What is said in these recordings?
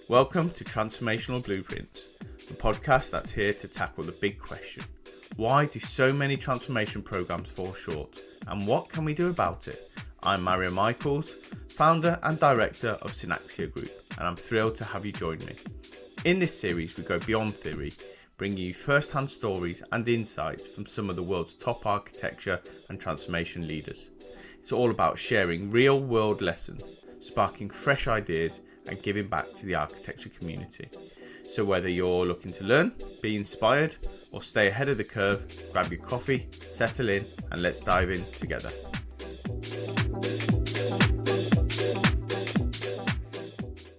Welcome to Transformational Blueprints, the podcast that's here to tackle the big question. Why do so many transformation programs fall short, and what can we do about it? I'm Mario Michaels, founder and director of Synaxia Group, and I'm thrilled to have you join me. In this series, we go beyond theory, bringing you first-hand stories and insights from some of the world's top architecture and transformation leaders. It's all about sharing real-world lessons, sparking fresh ideas, and giving back to the architecture community. So whether you're looking to learn, be inspired, or stay ahead of the curve, grab your coffee, settle in, and let's dive in together.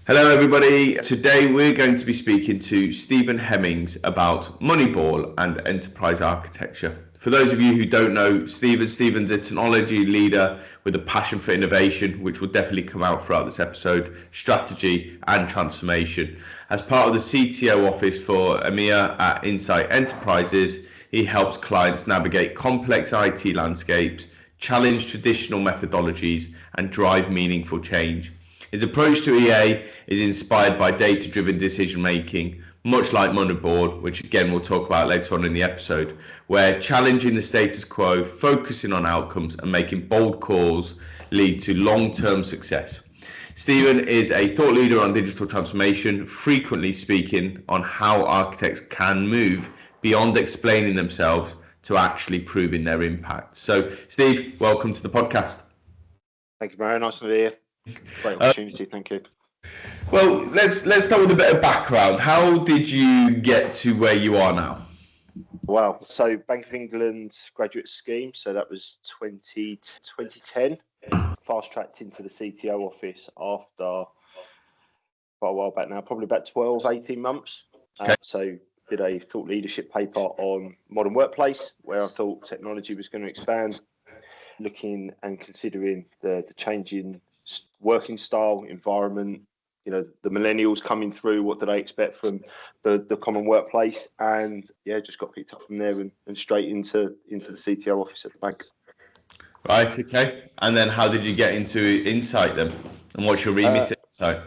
Hello everybody, today we're going to be speaking to Steven Hemmings about Moneyball and enterprise architecture. For those of you who don't know Steven's a technology leader with a passion for innovation, which will definitely come out throughout this episode, strategy and transformation. As part of the CTO Office for EMEA at Insight Enterprises, he helps clients navigate complex IT landscapes, challenge traditional methodologies, and drive meaningful change. His approach to EA is inspired by data-driven decision-making, much like Moneyball, which again we'll talk about later on in the episode, where challenging the status quo, focusing on outcomes and making bold calls lead to long-term success. Steven is a thought leader on digital transformation, frequently speaking on how architects can move beyond explaining themselves to actually proving their impact. So Steve, welcome to the podcast. Thank you, Mario. Nice to be here. Great opportunity, thank you. Well, let's start with a bit of background. How did you get to where you are now? Well, so Bank of England graduate scheme, so that was 2010. Fast-tracked into the CTO office after quite a while back now, probably about 12, 18 months. Okay. So did a thought leadership paper on modern workplace, where I thought technology was going to expand, looking and considering the changing working style, environment, the millennials coming through, what do they expect from the common workplace? And just got picked up from there and straight into the CTO office at the bank. Right, okay. And then how did you get into Insight then? And what's your remit at Insight?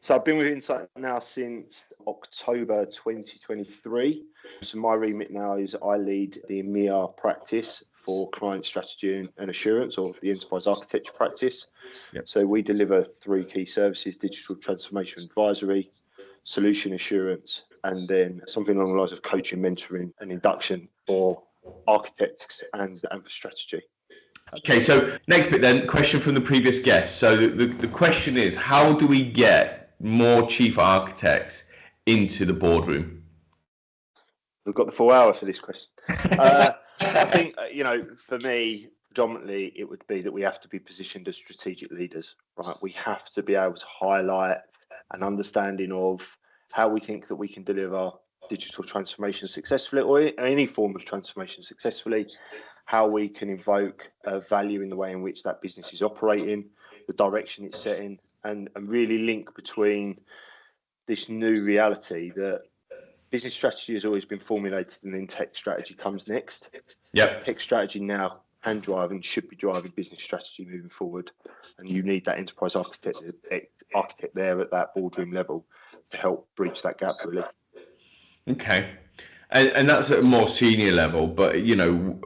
So I've been with Insight now since October 2023. So my remit now is I lead the EMEA practice for client strategy and assurance, or the enterprise architecture practice. Yep. So we deliver three key services: digital transformation advisory, solution assurance, and then something along the lines of coaching, mentoring, and induction for architects and for strategy. Okay, so next bit then, question from the previous guest. So the question is, how do we get more chief architects into the boardroom? We've got the full hour for this question. I think, for me, predominantly, it would be that we have to be positioned as strategic leaders, right? We have to be able to highlight an understanding of how we think that we can deliver digital transformation successfully, or any form of transformation successfully, how we can invoke value in the way in which that business is operating, the direction it's setting, and really link between this new reality that business strategy has always been formulated and then tech strategy comes next. Yep. Tech strategy now can drive and should be driving business strategy moving forward. And you need that enterprise architect there at that boardroom level to help bridge that gap, really. Okay. And that's at a more senior level, but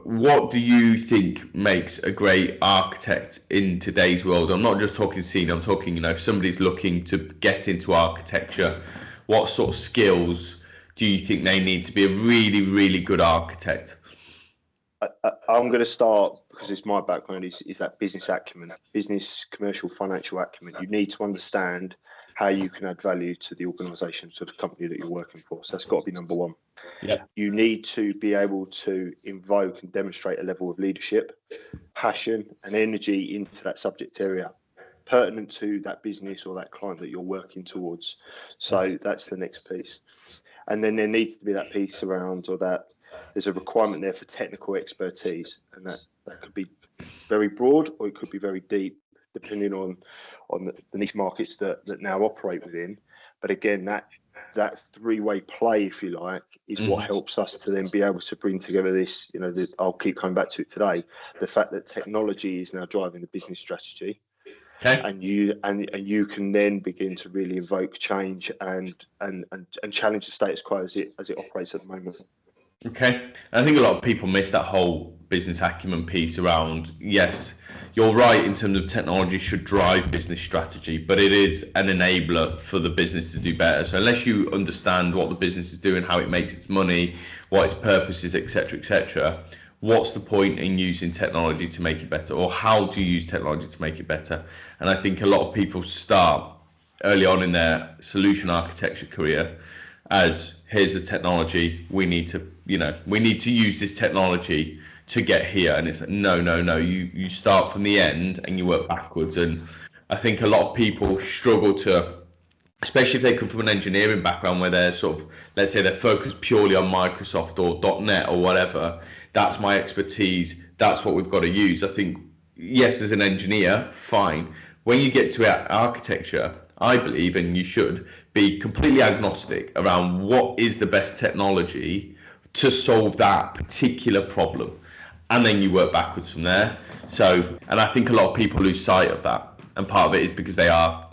what do you think makes a great architect in today's world? I'm not just talking senior, I'm talking, if somebody's looking to get into architecture, what sort of skills do you think they need to be a really, really good architect? I'm going to start, because it's my background, is that business acumen, business, commercial, financial acumen. You need to understand how you can add value to the organisation, to the company that you're working for. So that's got to be number one. Yeah. You need to be able to invoke and demonstrate a level of leadership, passion and energy into that subject area, pertinent to that business or that client that you're working towards. So that's the next piece. And then there needs to be that piece around, or that there's a requirement there for technical expertise, and that could be very broad or it could be very deep, depending on the niche markets that now operate within. But again, that three-way play, if you like, is what helps us to then be able to bring together this, I'll keep coming back to it today, the fact that technology is now driving the business strategy. Okay. And you can then begin to really evoke change and challenge the status quo as it operates at the moment. Okay. I think a lot of people miss that whole business acumen piece around, yes, you're right in terms of technology should drive business strategy, but it is an enabler for the business to do better. So unless you understand what the business is doing, how it makes its money, what its purpose is, etc., what's the point in using technology to make it better, or how do you use technology to make it better? And I think a lot of people start early on in their solution architecture career as, here's the technology, we need to use this technology to get here. And it's like, no, you start from the end and you work backwards. And I think a lot of people struggle to, especially if they come from an engineering background where they're sort of, let's say they're focused purely on Microsoft or .NET or whatever, that's my expertise, that's what we've got to use. I think, yes, as an engineer, fine. When you get to architecture, I believe, and you should, be completely agnostic around what is the best technology to solve that particular problem. And then you work backwards from there. So, and I think a lot of people lose sight of that. And part of it is because they are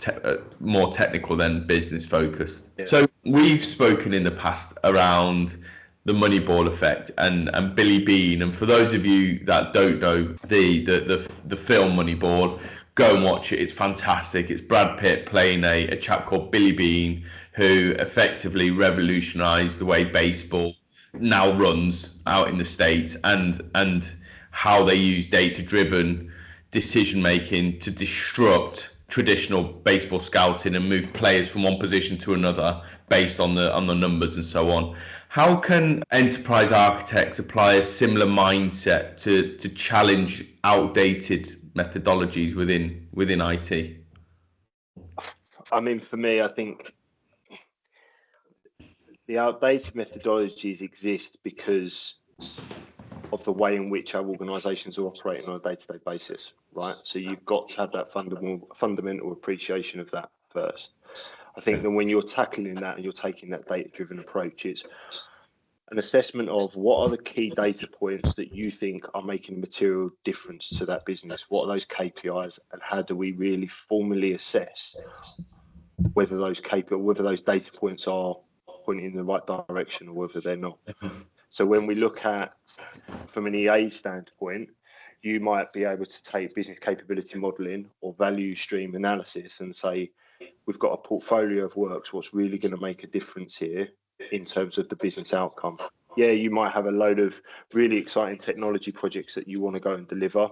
more technical than business focused. Yeah. So we've spoken in the past around the Moneyball effect and Billy Beane. And for those of you that don't know the film Moneyball, go and watch it. It's fantastic. It's Brad Pitt playing a chap called Billy Beane, who effectively revolutionized the way baseball now runs out in the States, and how they use data-driven decision making to disrupt traditional baseball scouting and move players from one position to another based on the numbers and so on. How can enterprise architects apply a similar mindset to challenge outdated methodologies within IT? I mean, for me, I think the outdated methodologies exist because of the way in which our organisations are operating on a day-to-day basis, right? So you've got to have that fundamental appreciation of that first. I think that when you're tackling that and you're taking that data-driven approach, it's an assessment of what are the key data points that you think are making a material difference to that business. What are those KPIs, and how do we really formally assess whether those data points are pointing in the right direction or whether they're not. So when we look at, from an EA standpoint, you might be able to take business capability modeling or value stream analysis and say, we've got a portfolio of works, what's really going to make a difference here in terms of the business outcome. Yeah, you might have a load of really exciting technology projects that you want to go and deliver.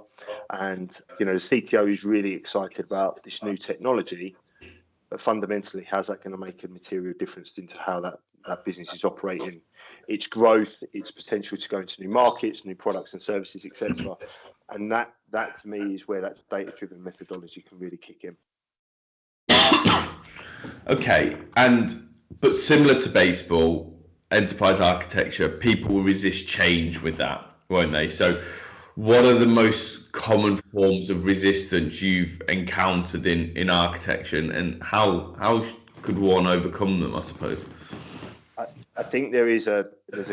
And, the CTO is really excited about this new technology, but fundamentally, how's that going to make a material difference into how that business is operating, its growth, its potential to go into new markets, new products and services, etc. And that to me is where that data-driven methodology can really kick in. Okay, but similar to baseball, enterprise architecture, people will resist change with that, won't they? So what are the most common forms of resistance you've encountered in architecture, and how could one overcome them, I suppose? I think there's a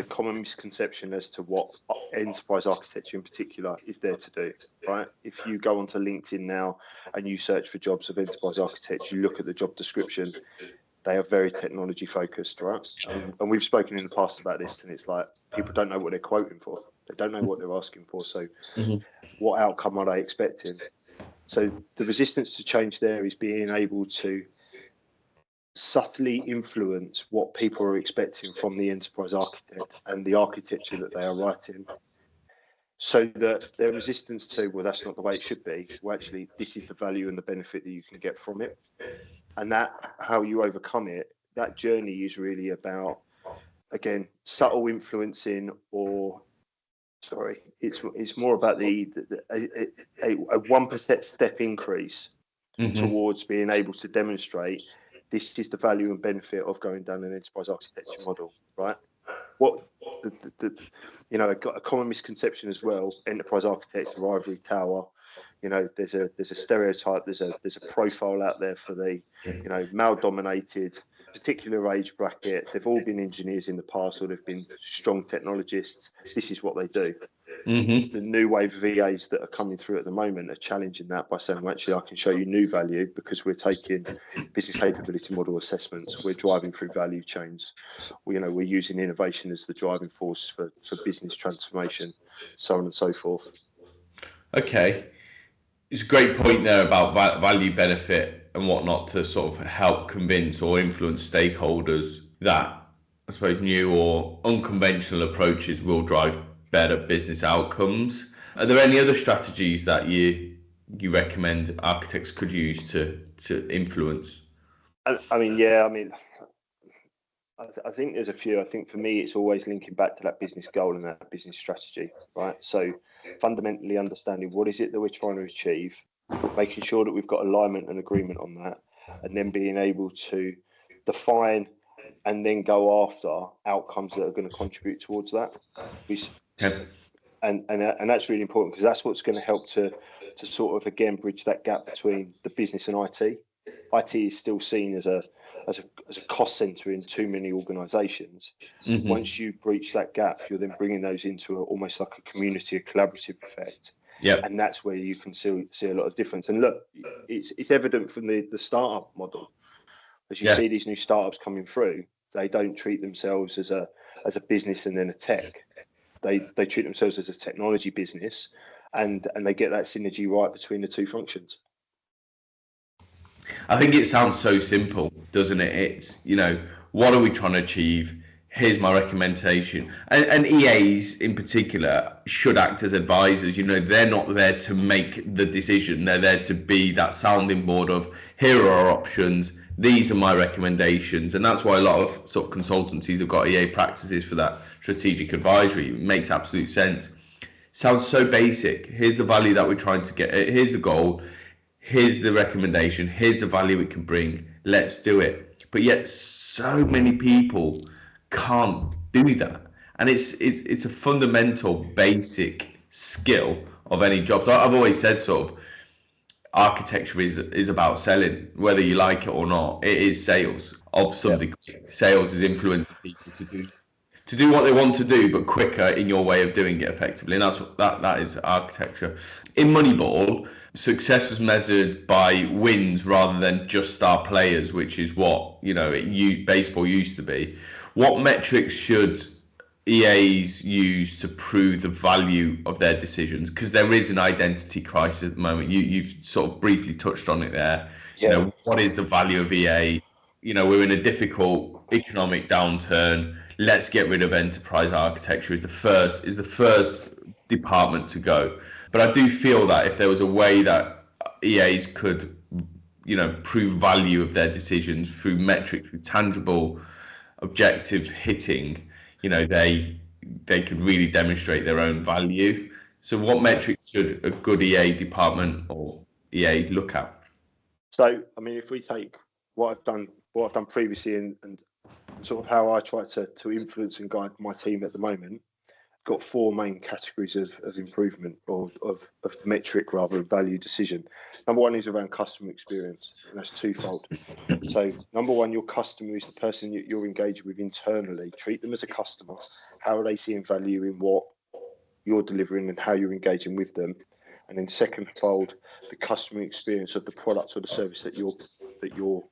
common misconception as to what enterprise architecture in particular is there to do, right? If you go onto LinkedIn now and you search for jobs of enterprise architecture, you look at the job description, they are very technology focused, right? And we've spoken in the past about this, and it's like people don't know what they're quoting for. They don't know what they're asking for. So what outcome are they expecting? So the resistance to change there is being able to subtly influence what people are expecting from the enterprise architect and the architecture that they are writing, so that their resistance to, well, that's not the way it should be. Well, actually, this is the value and the benefit that you can get from it. And that, how you overcome it, that journey is really about, again, subtle influencing, it's more about a 1% step increase towards being able to demonstrate this is the value and benefit of going down an enterprise architecture model, right? What a common misconception as well, enterprise architects are ivory tower. There's a stereotype, there's a profile out there for the male dominated particular age bracket. They've all been engineers in the past, or they've been strong technologists. This is what they do. Mm-hmm. The new wave of VAs that are coming through at the moment are challenging that by saying, well, actually, I can show you new value because we're taking business capability model assessments. We're driving through value chains. We're using innovation as the driving force for business transformation, so on and so forth. Okay. It's a great point there about value benefit and whatnot to sort of help convince or influence stakeholders that, I suppose, new or unconventional approaches will drive better business outcomes. Are there any other strategies that you recommend architects could use to influence? I think there's a few. I think for me, it's always linking back to that business goal and that business strategy, right? So fundamentally understanding what is it that we're trying to achieve, making sure that we've got alignment and agreement on that, and then being able to define and then go after outcomes that are going to contribute towards that. And that's really important because that's what's going to help to sort of, again, bridge that gap between the business and IT. IT is still seen as a cost center in too many organizations. Mm-hmm. Once you breach that gap, you're then bringing those into almost like a community, a collaborative effect. Yep. And that's where you can see a lot of difference. And look, it's evident from the startup model. As you see these new startups coming through, they don't treat themselves as a business and then a tech. They treat themselves as a technology business, and they get that synergy right between the two functions. I think it sounds so simple, doesn't it? It's, what are we trying to achieve? Here's my recommendation. And EAs in particular should act as advisors. They're not there to make the decision. They're there to be that sounding board of, here are our options. These are my recommendations. And that's why a lot of sort of consultancies have got EA practices for that strategic advisory. It makes absolute sense. Sounds so basic. Here's the value that we're trying to get. Here's the goal. Here's the recommendation, here's the value it can bring, let's do it. But yet so many people can't do that. And it's a fundamental basic skill of any job. So I've always said sort of architecture is about selling, whether you like it or not. It is sales of some degree. Sales is influencing people to do what they want to do, but quicker in your way of doing it effectively. And that is architecture. In Moneyball, success is measured by wins rather than just star players, which is what baseball used to be. What metrics should EAs use to prove the value of their decisions? Because there is an identity crisis at the moment. You've sort of briefly touched on it there. What is the value of EA? We're in a difficult economic downturn. Let's get rid of enterprise architecture is the first department to go. But I do feel that if there was a way that EAs could, prove value of their decisions through metrics, through tangible, objective hitting, they could really demonstrate their own value. So what metrics should a good EA department or EA look at? So, if we take what I've done previously and sort of how I try to influence and guide my team at the moment, got four main categories of improvement or of metric rather of value decision. Number one is around customer experience, and that's twofold. So number one, your customer is the person you're engaged with internally. Treat them as a customer. How are they seeing value in what you're delivering and how you're engaging with them? And then secondfold, the customer experience of the product or the service that your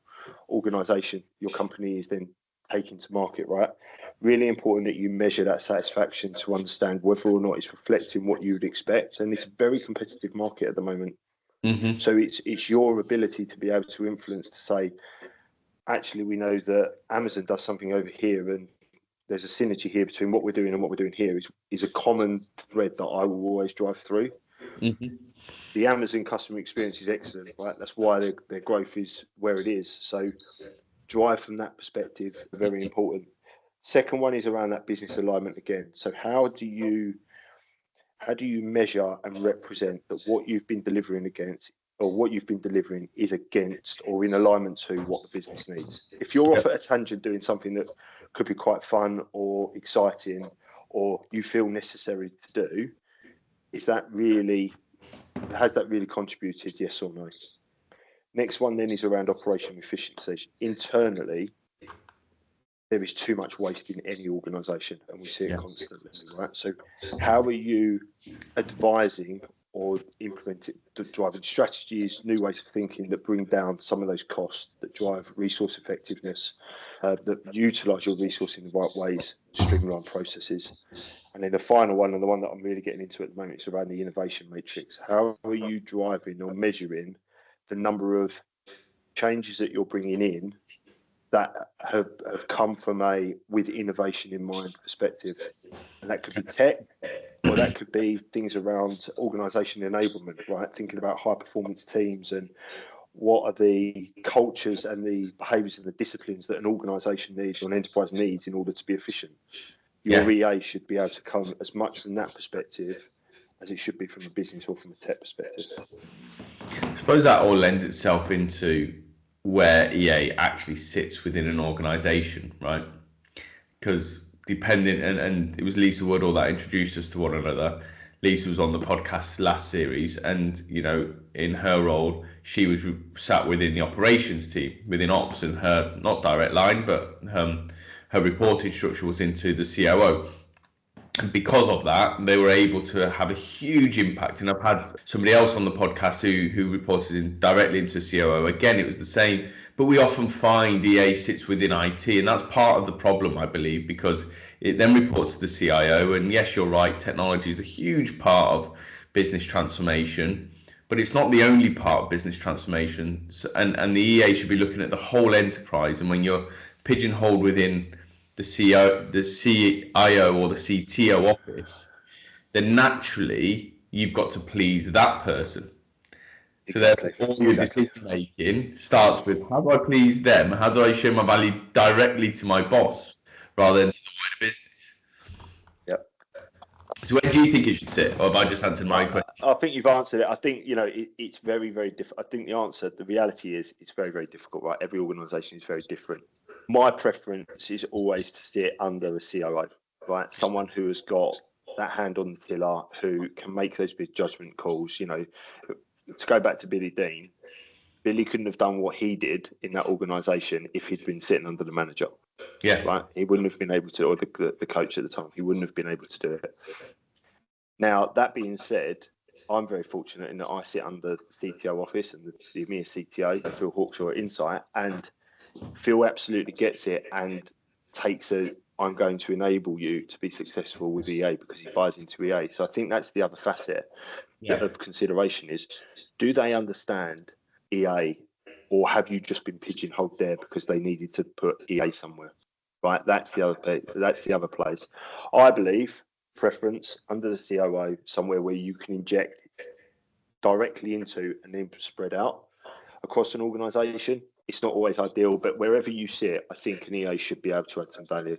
organization, your company is then taking to market, right? Really important that you measure that satisfaction to understand whether or not it's reflecting what you would expect. And it's a very competitive market at the moment. Mm-hmm. So it's your ability to be able to influence to say, actually, we know that Amazon does something over here and there's a synergy here between what we're doing and what we're doing here is a common thread that I will always drive through. Mm-hmm. The Amazon customer experience is excellent, right? That's why their growth is where it is. So drive from that perspective, very important. Second one is around that business alignment again. So how do you measure and represent that what you've been delivering against or what you've been delivering is against or in alignment to what the business needs? If you're off at a tangent doing something that could be quite fun or exciting or you feel necessary to do, has that really contributed, yes or no? Next one then is around operational efficiency. Internally, there is too much waste in any organisation, and we see it constantly, right? So how are you advising or implementing, driving strategies, new ways of thinking that bring down some of those costs, that drive resource effectiveness, that utilise your resource in the right ways, streamline processes? And then the final one, and the one that I'm really getting into at the moment, is around the innovation matrix. How are you driving or measuring the number of changes that you're bringing in that have come from a with innovation in mind perspective? And that could be tech, or that could be things around organisation enablement, right? Thinking about high performance teams and what are the cultures and the behaviours and the disciplines that an organisation needs or an enterprise needs in order to be efficient. Your EA should be able to come as much from that perspective as it should be from a business or from a tech perspective. I suppose that all lends itself into where EA actually sits within an organisation, right? Because depending, and it was Lisa Woodall that introduced us to one another. Lisa was on the podcast last series, and in her role, she was sat within the operations team, within ops, and her not direct line, but her reporting structure was into the COO. And because of that, they were able to have a huge impact. And I've had somebody else on the podcast who reported directly into COO. Again, it was the same, but we often find EA sits within IT, and that's part of the problem, I believe, because it then reports to the CIO. And yes, you're right, technology is a huge part of business transformation, but it's not the only part of business transformation. And the EA should be looking at the whole enterprise. And when you're pigeonholed within the CIO or the CTO office, then naturally you've got to please that person. Exactly. So therefore, all your decision making starts with, how do I please them? How do I show my value directly to my boss rather than to the wider business? Yep. So where do you think it should sit? Or have I just answered my question? I think you've answered it. I think it's very, very different. I think the reality is it's very, very difficult, right? Every organisation is very different. My preference is always to sit under a COO, right? Someone who has got that hand on the tiller, who can make those big judgment calls. To go back to Billy Dean, Billy couldn't have done what he did in that organisation if he'd been sitting under the manager. Yeah. Right. He wouldn't have been able to, or the coach at the time, he wouldn't have been able to do it. Now, that being said, I'm very fortunate in that I sit under the CTO office and the EMEA CTO, Phil Hawkshaw at Insight, and Phil absolutely gets it and takes I'm going to enable you to be successful with EA because he buys into EA. So I think that's the other facet of consideration is, do they understand EA, or have you just been pigeonholed there because they needed to put EA somewhere? Right, that's the other place. I believe preference under the COO, somewhere where you can inject directly into and then spread out across an organisation. It's not always ideal, but wherever you sit, I think an EA should be able to add some value.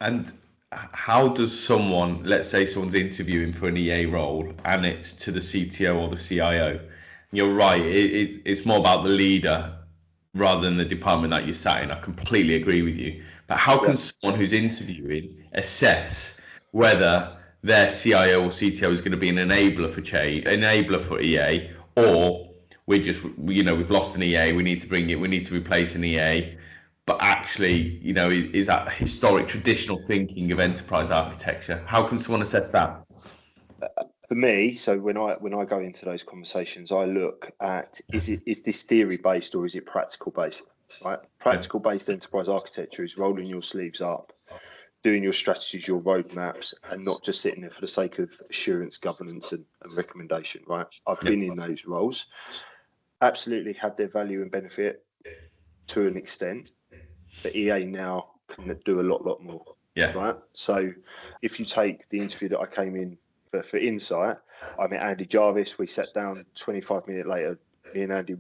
And how does someone, let's say someone's interviewing for an EA role and it's to the CTO or the CIO, you're right, it's more about the leader rather than the department that you're sat in. I completely agree with you. But how can someone who's interviewing assess whether their CIO or CTO is going to be an enabler for EA, or we've lost an EA, we need to replace an EA, but actually, is that historic traditional thinking of enterprise architecture? How can someone assess that? For me, so when I go into those conversations, I look at, is this theory based or is it practical based? Right, practical based enterprise architecture is rolling your sleeves up, doing your strategies, your roadmaps, and not just sitting there for the sake of assurance, governance, and recommendation. Right, I've been in those roles, absolutely had their value and benefit to an extent, but EA now can do a lot more. Yeah. Right. So if you take the interview that I came in for Insight, I met Andy Jarvis. We sat down 25 minutes later. Me and Andy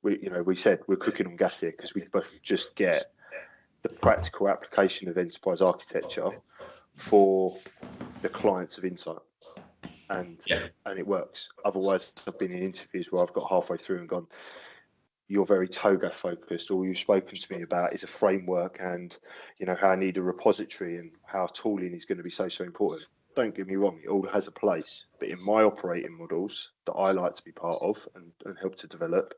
we said we're cooking on gas here because we both just get the practical application of enterprise architecture for the clients of Insight, and it works. Otherwise, I've been in interviews where I've got halfway through and gone, you're very toga focused. All you've spoken to me about is a framework and how I need a repository and how tooling is going to be so important. Don't get me wrong, it all has a place, but in my operating models that I like to be part of and help to develop,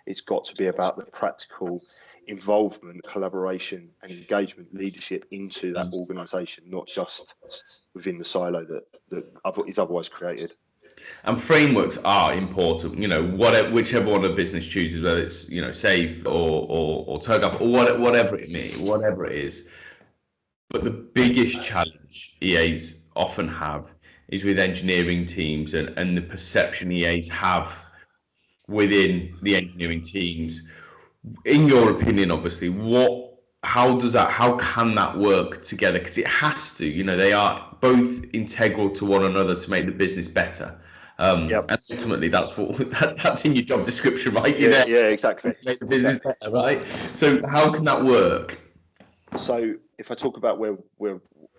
it's got to be about the practical involvement, collaboration, and engagement leadership into that organisation, not just within the silo that is otherwise created. And frameworks are important, whichever one of business chooses, whether it's, SAFe or TOGAF or whatever it may, whatever it is. But the biggest challenge EAs often have is with engineering teams and the perception EAs have within the engineering teams. In your opinion, obviously, how can that work together? Because it has to, they are both integral to one another to make the business better. And ultimately, that's in your job description, right? Yeah, exactly. Make the business better, right? So how can that work? So if I talk about where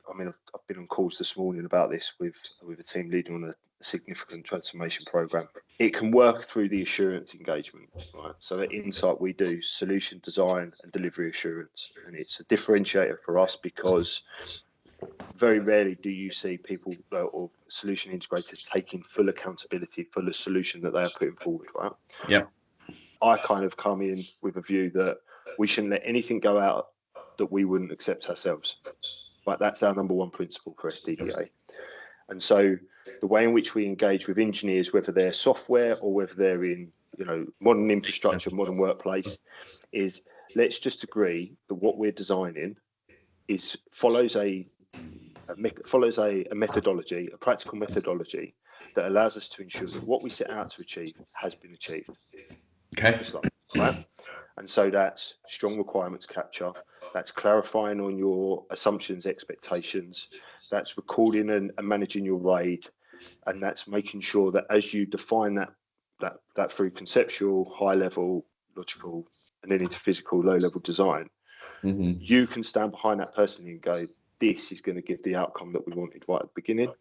I've been on calls this morning about this with a team leading on a significant transformation program. It can work through the assurance engagement, right? So at Insight, we do solution design and delivery assurance, and it's a differentiator for us because very rarely do you see people or solution integrators taking full accountability for the solution that they are putting forward, right? Yeah. I kind of come in with a view that we shouldn't let anything go out that we wouldn't accept ourselves. Right, that's our number one principle for SDDA. And so the way in which we engage with engineers, whether they're software or whether they're in, modern infrastructure, modern workplace, is let's just agree that what we're designing follows a methodology, a practical methodology that allows us to ensure that what we set out to achieve has been achieved. Okay. Right? And so that's strong requirements capture, that's clarifying on your assumptions, expectations, that's recording and managing your RAID, and that's making sure that as you define that through conceptual, high level, logical, and then into physical, low level design, you can stand behind that personally and go, this is going to give the outcome that we wanted right at the beginning.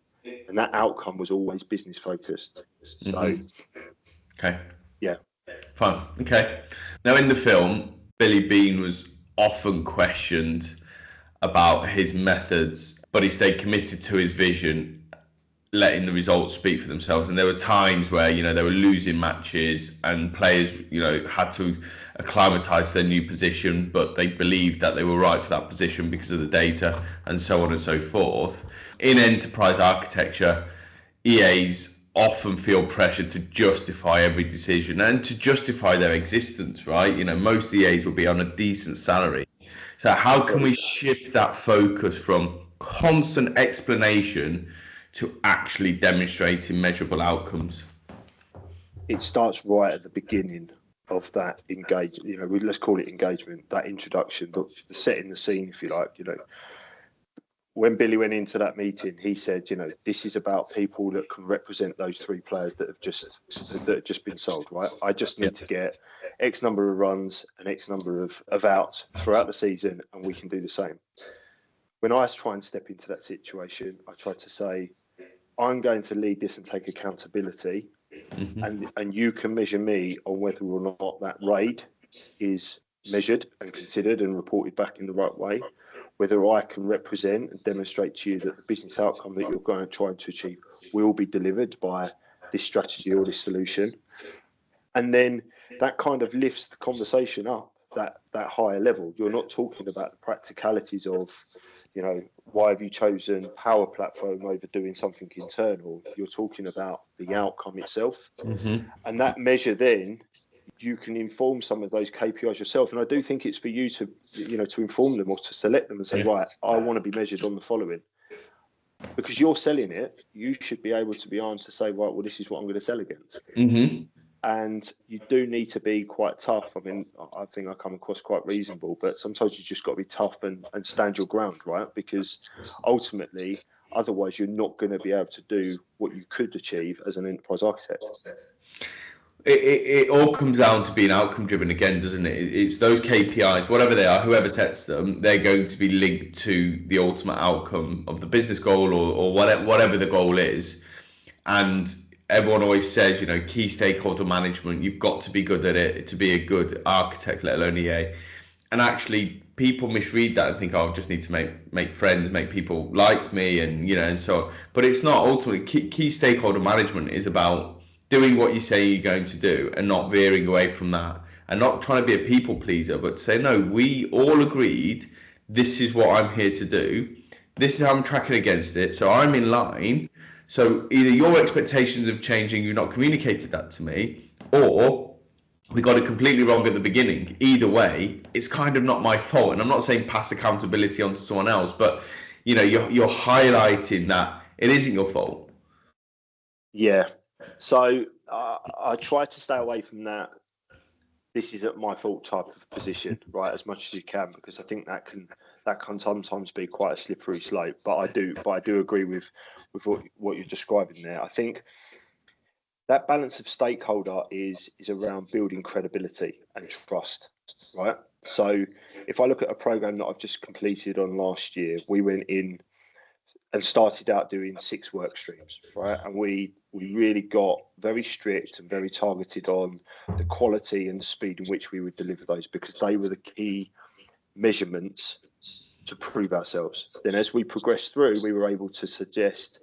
And that outcome was always business focused. So, okay. Yeah. Fine. Okay. Now, in the film, Billy Beane was often questioned about his methods, but he stayed committed to his vision, letting the results speak for themselves. And there were times where, they were losing matches and players, had to acclimatise to their new position, but they believed that they were right for that position because of the data and so on and so forth. In enterprise architecture, EAs often feel pressure to justify every decision and to justify their existence, right? Most EAs will be on a decent salary. So how can we shift that focus from constant explanation to actually demonstrating measurable outcomes? It starts right at the beginning of that let's call it engagement, that introduction, the setting the scene, if you like. When Billy went into that meeting, he said, this is about people that can represent those three players that have just been sold, right? I just need to get X number of runs and X number of outs throughout the season, and we can do the same. When I try and step into that situation, I try to say, I'm going to lead this and take accountability, and you can measure me on whether or not that RAID is measured and considered and reported back in the right way, whether I can represent and demonstrate to you that the business outcome that you're going to try to achieve will be delivered by this strategy or this solution. And then that kind of lifts the conversation up that higher level. You're not talking about the practicalities of, why have you chosen Power Platform over doing something internal? You're talking about the outcome itself. And that measure then, you can inform some of those KPIs yourself. And I do think it's for you to, to inform them or to select them and say, right, I want to be measured on the following. Because you're selling it, you should be able to be armed to say, right, well, this is what I'm going to sell against. And you do need to be quite tough. I mean, I think I come across quite reasonable, but sometimes you just got to be tough and stand your ground, right? Because ultimately, otherwise, you're not going to be able to do what you could achieve as an enterprise architect. It all comes down to being outcome driven again, doesn't it? It's those KPIs, whatever they are, whoever sets them, they're going to be linked to the ultimate outcome of the business goal or whatever the goal is. And everyone always says, key stakeholder management, you've got to be good at it to be a good architect, let alone EA. And actually, people misread that and think, I just need to make friends, make people like me, and so on. But it's not. Ultimately, key stakeholder management is about doing what you say you're going to do and not veering away from that and not trying to be a people pleaser, but say, no, we all agreed this is what I'm here to do. This is how I'm tracking against it. So I'm in line. So either your expectations of changing, you've not communicated that to me, or we got it completely wrong at the beginning. Either way, it's kind of not my fault. And I'm not saying pass accountability onto someone else, but you're highlighting that it isn't your fault. Yeah. So I try to stay away from that. This is at my fault type of position, right? As much as you can, because I think that can sometimes be quite a slippery slope. But I do agree with what you're describing there. I think that balance of stakeholder is around building credibility and trust, right? So if I look at a program that I've just completed on last year, we went in and started out doing 6 work streams, right? And we really got very strict and very targeted on the quality and the speed in which we would deliver those, because they were the key measurements to prove ourselves. Then as we progressed through, we were able to suggest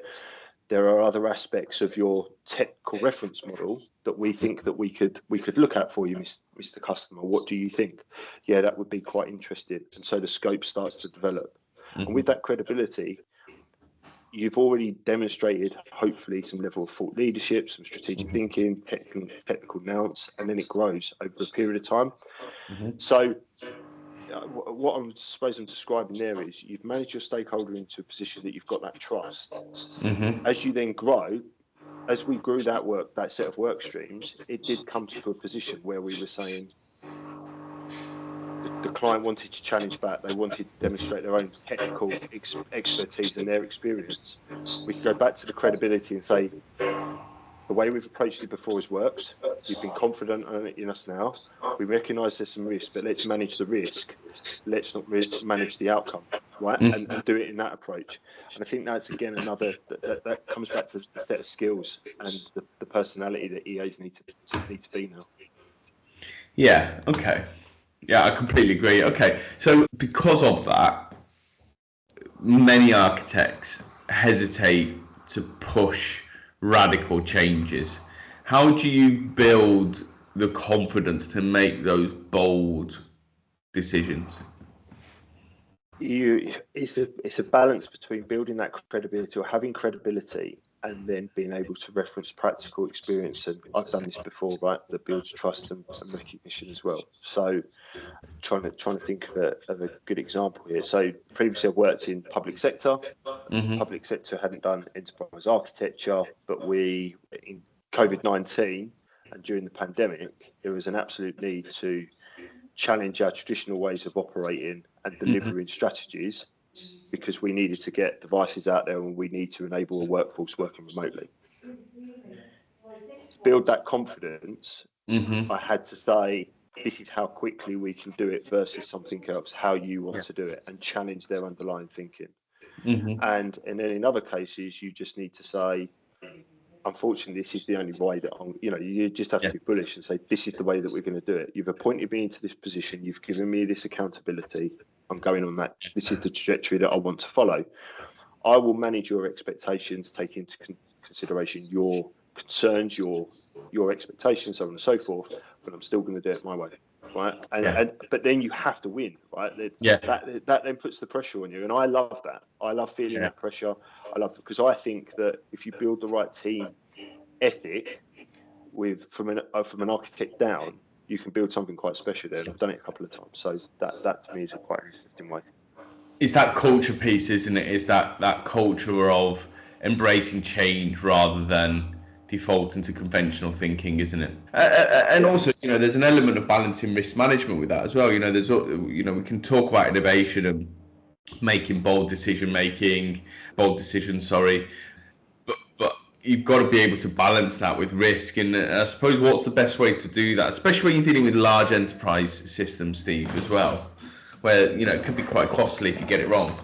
there are other aspects of your technical reference model that we think that we could look at for you, Mr. Customer. What do you think? Yeah, that would be quite interesting. And so the scope starts to develop. Mm-hmm. And with that credibility, you've already demonstrated, hopefully, some level of thought leadership, some strategic thinking, technical nous, and then it grows over a period of time. Mm-hmm. So what I'm describing there is you've managed your stakeholder into a position that you've got that trust. Mm-hmm. As you then grow, as we grew that set of work streams, it did come to a position where we were saying the client wanted to challenge back. They wanted to demonstrate their own technical expertise and their experience. We could go back to the credibility and say, the way we've approached it before has worked. We've been confident in us now. We recognise there's some risk, but let's manage the risk. Let's not manage the outcome, right? Mm-hmm. And do it in that approach. And I think that's, again, another, that comes back to the set of skills and the personality that EAs need to be now. Yeah, okay. Yeah, I completely agree. Okay, so because of that, many architects hesitate to push radical changes. How do you build the confidence to make those bold decisions? It's a balance between building that credibility or having credibility and then being able to reference practical experience. And I've done this before, right? That builds trust and recognition as well. So trying to think of a good example here. So previously I've worked in public sector. Mm-hmm. Public sector hadn't done enterprise architecture, but in COVID-19 and during the pandemic, there was an absolute need to challenge our traditional ways of operating and delivering strategies, because we needed to get devices out there and we need to enable a workforce working remotely. To build that confidence, I had to say, this is how quickly we can do it versus something else, how you want to do it, and challenge their underlying thinking. Mm-hmm. And then in other cases, you just need to say, unfortunately, this is the only way that you just have to be bullish and say, this is the way that we're going to do it. You've appointed me into this position. You've given me this accountability. I'm going on that. This is the trajectory that I want to follow. I will manage your expectations, take into consideration your concerns, your expectations, so on and so forth, but I'm still going to do it my way. Right. But then you have to win, right? That then puts the pressure on you. And I love that. I love feeling that pressure. Because I think that if you build the right team ethic from an architect down, you can build something quite special there. And I've done it a couple of times. So that to me is a quite interesting way. It's that culture piece, isn't it? Is that culture of embracing change rather than default into conventional thinking, isn't it? And also, there's an element of balancing risk management with that as well. There's, we can talk about innovation and making bold decisions, but you've got to be able to balance that with risk. And I suppose what's the best way to do that, especially when you're dealing with large enterprise systems, Steve, as well, where, it could be quite costly if you get it wrong.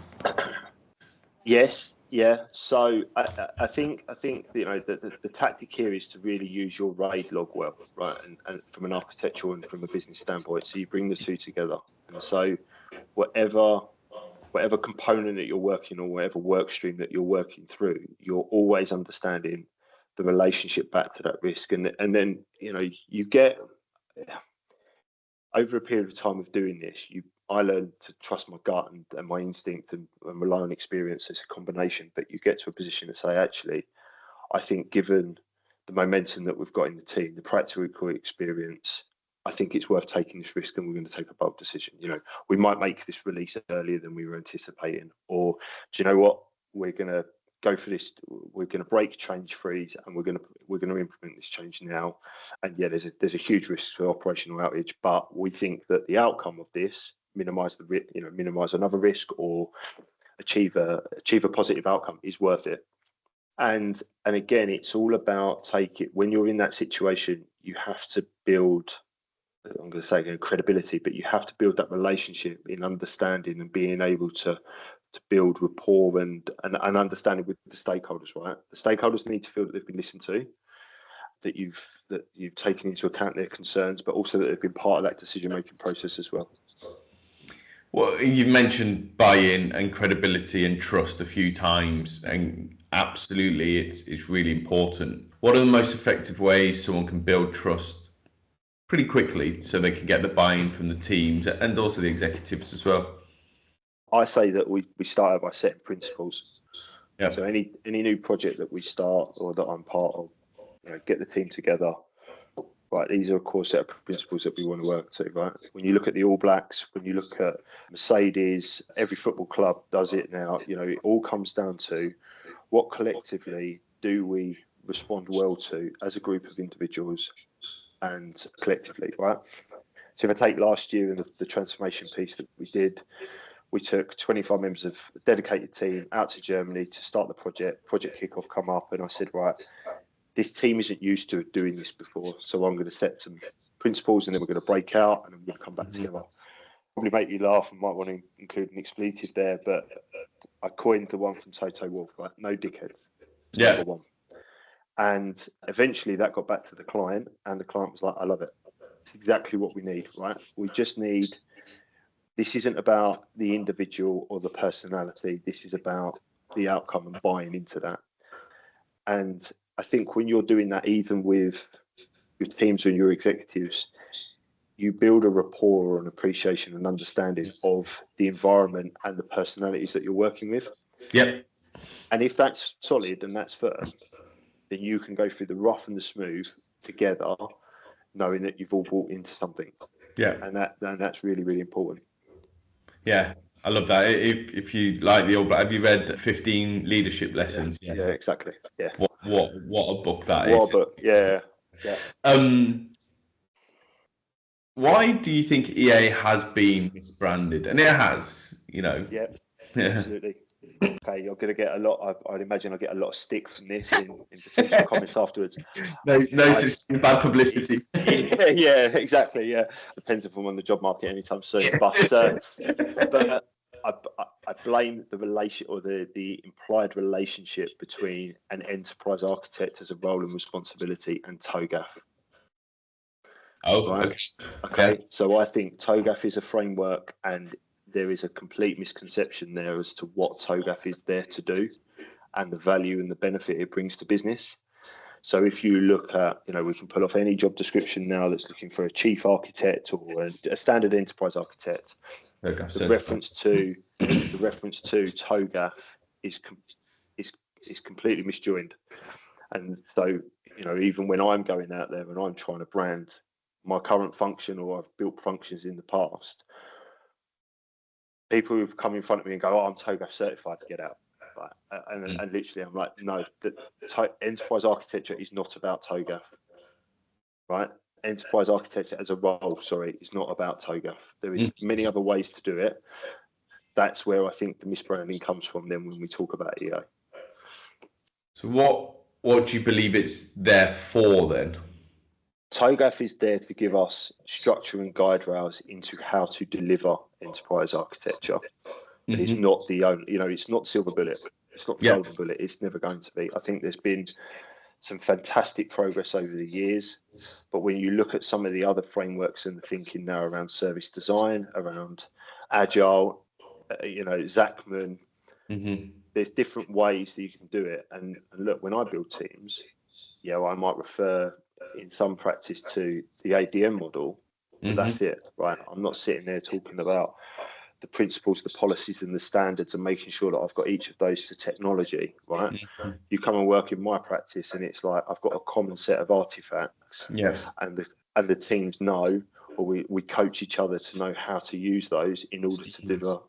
Yes. Yeah, so I think the tactic here is to really use your RAID log well, right? And from an architectural and from a business standpoint, so you bring the two together. And so whatever component that you're working on, whatever work stream that you're working through, you're always understanding the relationship back to that risk. And then you get over a period of time of doing this, I learned to trust my gut and my instinct and rely on experience as a combination. But you get to a position to say, actually, I think given the momentum that we've got in the team, the practical experience, I think it's worth taking this risk, and we're going to take a bold decision. We might make this release earlier than we were anticipating, or do you know what? We're going to go for this. We're going to break change freeze, and we're going to implement this change now. And yeah, there's a huge risk for operational outage, but we think that the outcome of this minimize another risk or achieve a positive outcome is worth it. And again, it's all about when you're in that situation, you have to build, I'm going to say again, credibility, but you have to build that relationship in understanding and being able to build rapport and understanding with the stakeholders, right? The stakeholders need to feel that they've been listened to, that you've taken into account their concerns, but also that they've been part of that decision-making process as well. Well, you've mentioned buy-in and credibility and trust a few times, and absolutely, it's really important. What are the most effective ways someone can build trust pretty quickly so they can get the buy-in from the teams and also the executives as well? I say that we start by setting principles. Yeah. So any new project that we start or that I'm part of, get the team together. Right, these are a core set of principles that we want to work to, right? When you look at the All Blacks, when you look at Mercedes, every football club does it now. It all comes down to what collectively do we respond well to as a group of individuals and collectively, right? So if I take last year and the transformation piece that we did, we took 25 members of a dedicated team out to Germany to start the project. Project kickoff come up, and I said, right, this team isn't used to doing this before, so I'm going to set some principles, and then we're going to break out, and then we're going to come back together. Probably make you laugh and might want to include an expletive there, but I coined the one from Toto Wolff, right? No dickheads. Yeah. Number one. And eventually that got back to the client, and the client was like, I love it. It's exactly what we need, right? We just need, this isn't about the individual or the personality. This is about the outcome and buying into that. And I think when you're doing that, even with your teams and your executives, you build a rapport or an appreciation and understanding of the environment and the personalities that you're working with. Yep. And if that's solid and that's firm, then you can go through the rough and the smooth together, knowing that you've all bought into something. Yeah. And that's really, really important. Yeah. I love that. If you like the old, have you read 15 Leadership Lessons? Yeah, exactly. Yeah. What a book that what is. A book. Yeah. Why do you think EA has been misbranded? And it has, Yeah. Absolutely. Okay, you're going to get a lot. I'd imagine I'll get a lot of stick from this in potential comments afterwards. No such bad publicity. Yeah, exactly. Yeah, depends if I'm on the job market anytime soon. But I blame the relation or the implied relationship between an enterprise architect as a role and responsibility and TOGAF. Oh, right? Okay. Yeah. So I think TOGAF is a framework, and there is a complete misconception there as to what TOGAF is there to do and the value and the benefit it brings to business. So if you look at, we can pull off any job description now that's looking for a chief architect or a standard enterprise architect. The reference to TOGAF is completely misjoined. And so, even when I'm going out there and I'm trying to brand my current function, or I've built functions in the past, people who've come in front of me and go, I'm TOGAF certified, to get out. Right? And literally, I'm like, no, enterprise architecture is not about TOGAF. Right? Enterprise architecture as a role, is not about TOGAF. There is many other ways to do it. That's where I think the misbranding comes from then when we talk about EA. So what do you believe it's there for then? TOGAF is there to give us structure and guide rails into how to deliver enterprise architecture. But it's not the only, it's not silver bullet. It's not the golden bullet. It's never going to be. I think there's been some fantastic progress over the years, but when you look at some of the other frameworks and the thinking now around service design, around agile, Zachman, there's different ways that you can do it. And look, when I build teams, I might refer in some practice to the ADM model, But that's it, right? I'm not sitting there talking about the principles, the policies and the standards and making sure that I've got each of those to technology, right? You come and work in my practice and it's like I've got a common set of artifacts, and the teams know, or we coach each other to know how to use those in order to deliver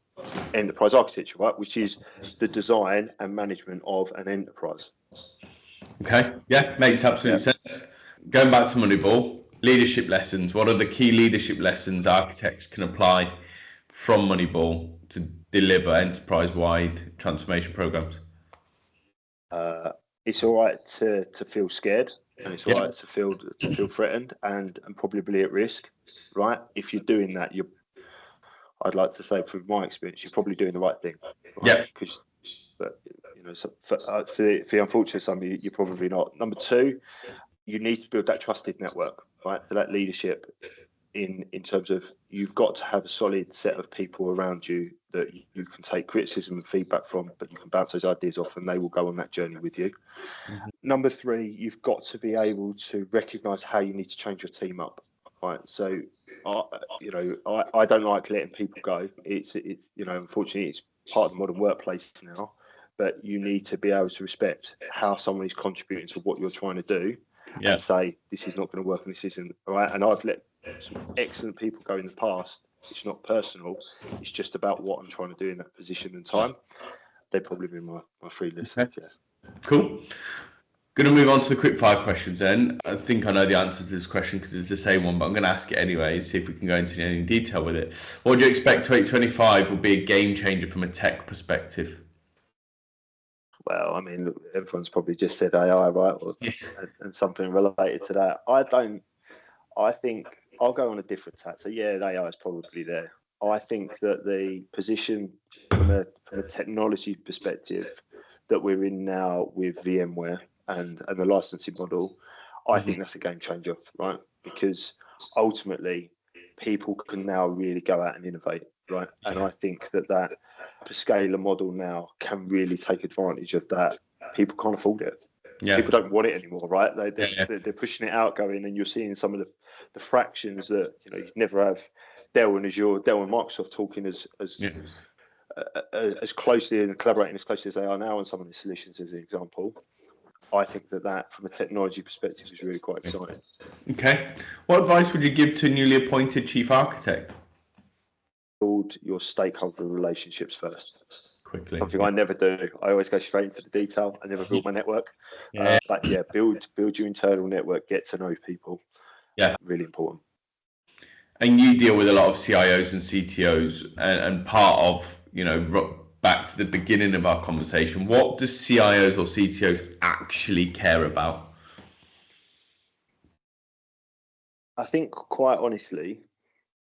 enterprise architecture, right? Which is the design and management of an enterprise. Okay, yeah, makes absolute sense. Going back to Moneyball, leadership lessons. What are the key leadership lessons architects can apply from Moneyball to deliver enterprise-wide transformation programs? It's all right to feel scared, and it's all right to feel threatened and probably at risk, right? If you're doing that, I'd like to say, from my experience, you're probably doing the right thing. Right? Because, but you know, for the unfortunate some, you're probably not. Number two, you need to build that trusted network, right? For that leadership, in terms of you've got to have a solid set of people around you that you can take criticism and feedback from, but you can bounce those ideas off, and they will go on that journey with you. Number three, you've got to be able to recognise how you need to change your team up, right? So, I don't like letting people go. It's unfortunately, it's part of the modern workplace now. But you need to be able to respect how someone is contributing to what you're trying to do, and say this is not going to work and this isn't, right? And I've let some excellent people go in the past. It's not personal. It's just about what I'm trying to do in that position and time. They'd probably be my free list. Okay. Yeah. Cool. Going to move on to the quick fire questions then. I think I know the answer to this question because it's the same one, but I'm going to ask it anyway, see if we can go into any detail with it. What do you expect 2025 will be a game changer from a tech perspective? Well, I mean, everyone's probably just said AI, right? And something related to that. I think I'll go on a different tack. So yeah, AI is probably there. I think that the position from a technology perspective that we're in now with VMware and the licensing model, I think that's a game changer, right? Because ultimately, people can now really go out and innovate, right? And I think that scalar model now can really take advantage of that. People can't afford it. People don't want it anymore, right? They're pushing it out, going, and you're seeing some of the fractions that you'd never have Dell and Microsoft talking as closely and collaborating as closely as they are now on some of the solutions, as an example. I think that from a technology perspective is really quite exciting. Okay. What advice would you give to a newly appointed chief architect? Build your stakeholder relationships first. Quickly. Something I never do. I always go straight into the detail. I never build my network. Build your internal network. Get to know people. Yeah. Really important. And you deal with a lot of CIOs and CTOs, and part of, back to the beginning of our conversation, what does CIOs or CTOs actually care about? I think, quite honestly,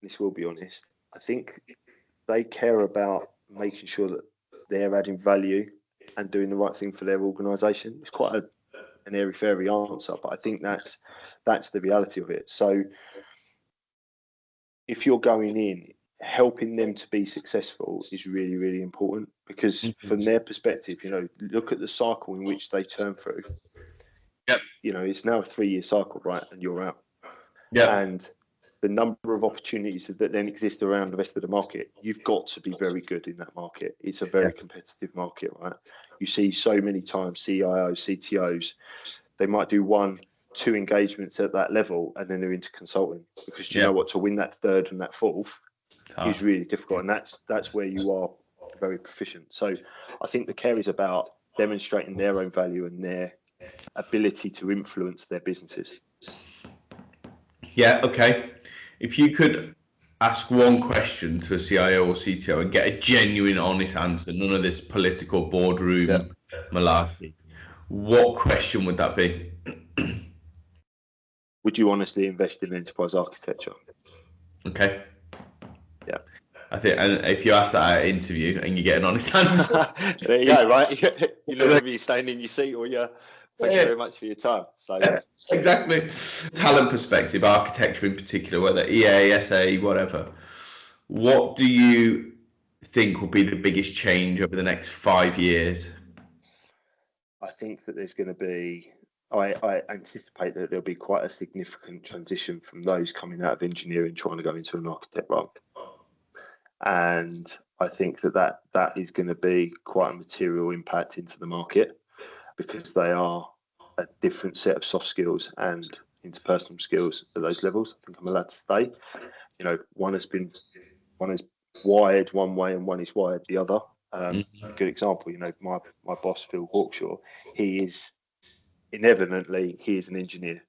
this will be honest, I think they care about making sure that they're adding value and doing the right thing for their organisation. It's quite an airy-fairy answer, but I think that's the reality of it. So if you're going in, helping them to be successful is really, really important, because from their perspective, look at the cycle in which they turn through. Yep. It's now a 3-year cycle, right? And you're out. Yeah. And the number of opportunities that then exist around the rest of the market, you've got to be very good in that market. It's a very competitive market, right? You see so many times CIOs, CTOs, they might do 1-2 engagements at that level, and then they're into consulting, because you know what, to win that third and that fourth is really difficult, and that's where you are very proficient. So I think the care is about demonstrating their own value and their ability to influence their businesses. Yeah, okay. If you could ask one question to a CIO or CTO and get a genuine, honest answer, none of this political boardroom malarkey, what question would that be? Would you honestly invest in enterprise architecture? Okay. Yeah. I think, and if you ask that at an interview and you get an honest answer, there you go, right? You know, whether you're staying in your seat or you're. Thank you very much for your time. So, exactly. Talent perspective, architecture in particular, whether EA, SA, whatever. What do you think will be the biggest change over the next 5 years? I think that there's going to be I anticipate that there'll be quite a significant transition from those coming out of engineering trying to go into an architect role. And I think that is going to be quite a material impact into the market, because they are a different set of soft skills and interpersonal skills at those levels. I think I'm allowed to say, one is wired one way and one is wired the other. Good example, my boss, Phil Hawkshaw, he is an engineer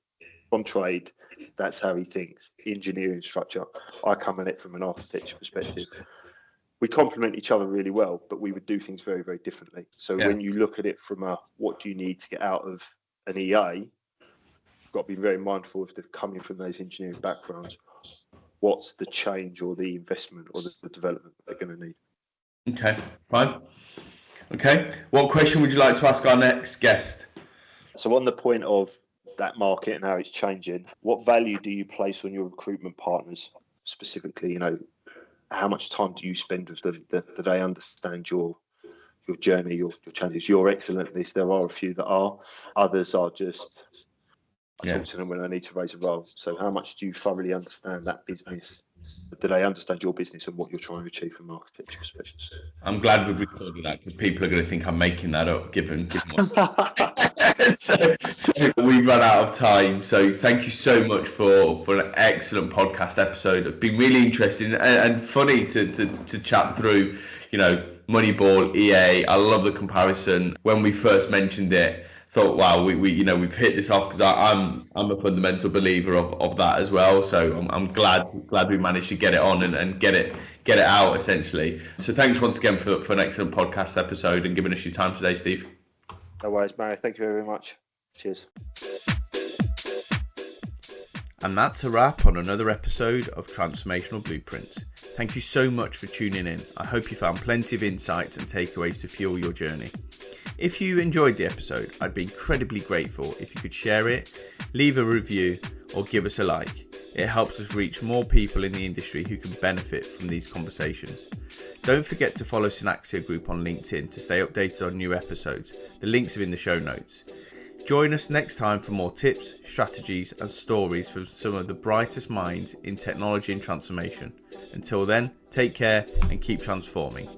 on trade. That's how he thinks, engineering structure. I come at it from an architecture perspective. We complement each other really well, but we would do things very, very differently. So when you look at it from what do you need to get out of an EA, you've got to be very mindful if they're coming from those engineering backgrounds, what's the change or the investment or the development they're going to need. Okay, fine. Okay, what question would you like to ask our next guest? So on the point of that market and how it's changing, what value do you place on your recruitment partners specifically? How much time do you spend with them? Do they understand your journey, your challenges? You're excellent at this. There are a few that are. Others are just, I talk to them when I need to raise a role. So how much do you thoroughly understand that business? Do they understand your business and what you're trying to achieve from an architecture perspective? I'm glad we've recorded that, because people are going to think I'm making that up, given what... so we've run out of time. So thank you so much for an excellent podcast episode. It's been really interesting and funny to chat through, Moneyball, EA. I love the comparison. When we first mentioned it, thought, wow, we've hit this off, because I'm a fundamental believer of that as well. So I'm glad we managed to get it on and get it out essentially. So thanks once again for an excellent podcast episode and giving us your time today, Steve. No worries, Mary. Thank you very much. Cheers. And that's a wrap on another episode of Transformational Blueprints. Thank you so much for tuning in. I hope you found plenty of insights and takeaways to fuel your journey. If you enjoyed the episode, I'd be incredibly grateful if you could share it, leave a review, or give us a like. It helps us reach more people in the industry who can benefit from these conversations. Don't forget to follow Synaxia Group on LinkedIn to stay updated on new episodes. The links are in the show notes. Join us next time for more tips, strategies, and stories from some of the brightest minds in technology and transformation. Until then, take care and keep transforming.